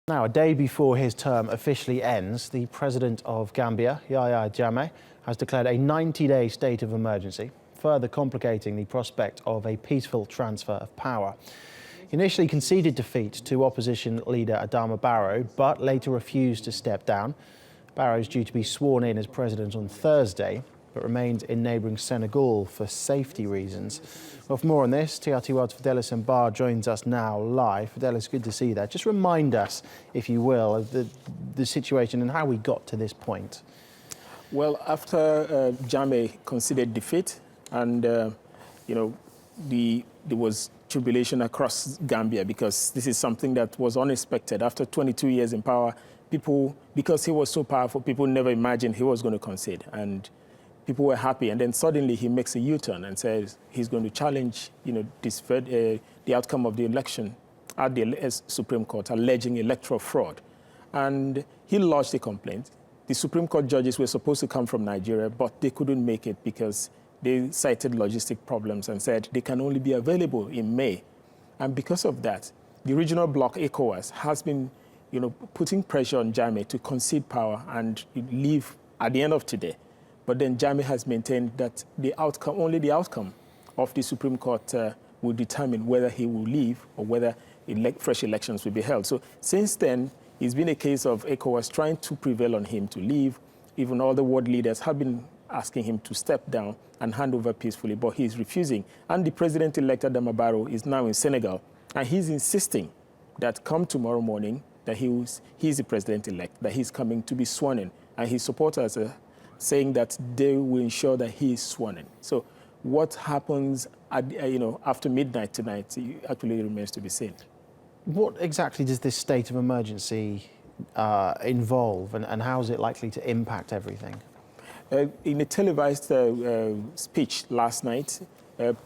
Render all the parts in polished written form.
Now, a day before his term officially ends, the president of Gambia, Yahya Jammeh, has declared a 90-day state of emergency, further complicating the prospect of a peaceful transfer of power. He initially conceded defeat to opposition leader Adama Barrow, but later refused to step down. Barrow is due to be sworn in as president on Thursday, but remains in neighbouring Senegal for safety reasons. Well, for more on this, TRT World's Fidelis Mbar joins us now live. Fidelis, good to see you there. Just remind us, if you will, of the situation and how we got to this point. Well, after Jammeh conceded defeat and, there was jubilation across Gambia because this is something that was unexpected. After 22 years in power, because he was so powerful, people never imagined he was going to concede. And people were happy, and then suddenly he makes a U-turn and says he's going to challenge, the outcome of the election at the Supreme Court, alleging electoral fraud. And he lodged a complaint. The Supreme Court judges were supposed to come from Nigeria, but they couldn't make it because they cited logistic problems and said they can only be available in May. And because of that, the regional bloc ECOWAS has been, putting pressure on Jammeh to concede power and leave at the end of today. But then Jammeh has maintained that only the outcome of the Supreme Court will determine whether he will leave or whether fresh elections will be held. So since then, it's been a case of ECOWAS trying to prevail on him to leave. Even all the world leaders have been asking him to step down and hand over peacefully, but he's refusing. And the president-elect Adama Barrow is now in Senegal, and he's insisting that come tomorrow morning that he's the president-elect, that he's coming to be sworn in, and his supporters are saying that they will ensure that he is sworn in. So what happens after midnight tonight actually remains to be seen. What exactly does this state of emergency involve, and how is it likely to impact everything? In a televised speech last night,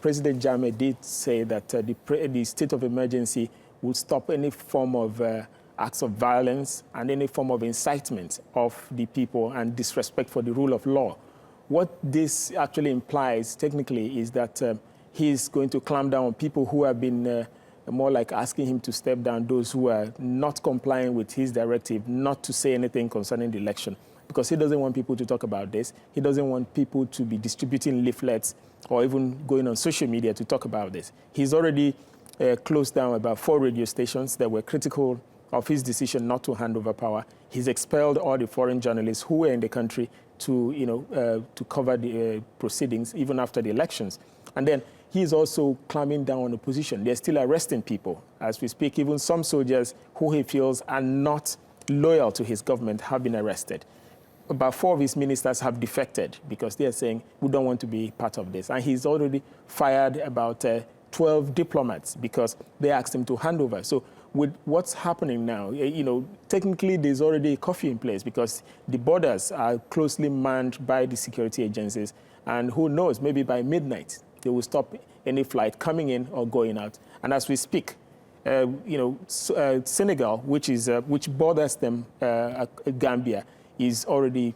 President Jammeh did say that the state of emergency would stop any form of acts of violence and any form of incitement of the people and disrespect for the rule of law. What this actually implies technically is that he's going to clamp down on people who have been more like asking him to step down, those who are not complying with his directive not to say anything concerning the election, because he doesn't want people to talk about this. He doesn't want people to be distributing leaflets or even going on social media to talk about this. He's already closed down about 4 radio stations that were critical of his decision not to hand over power. He's expelled all the foreign journalists who were in the country to cover the proceedings even after the elections. And then he's also clamping down on opposition. They're still arresting people as we speak. Even some soldiers who he feels are not loyal to his government have been arrested. About 4 of his ministers have defected because they are saying, we don't want to be part of this. And he's already fired about 12 diplomats because they asked him to hand over. So with what's happening now, technically there's already a curfew in place because the borders are closely manned by the security agencies. And who knows, maybe by midnight, they will stop any flight coming in or going out. And as we speak, Senegal, which borders them, Gambia, has already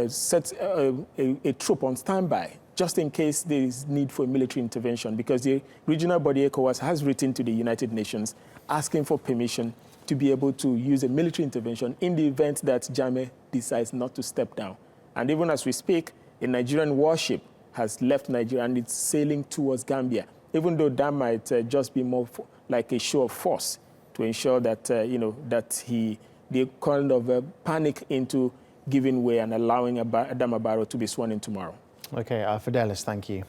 set a troop on standby just in case there is need for a military intervention, because the regional body ECOWAS has written to the United Nations asking for permission to be able to use a military intervention in the event that Jammeh decides not to step down. And even as we speak, a Nigerian warship has left Nigeria and it's sailing towards Gambia, even though that might just be more like a show of force to ensure that, they kind of panic into giving way and allowing Adama Barrow to be sworn in tomorrow. Okay, Fidelis, thank you.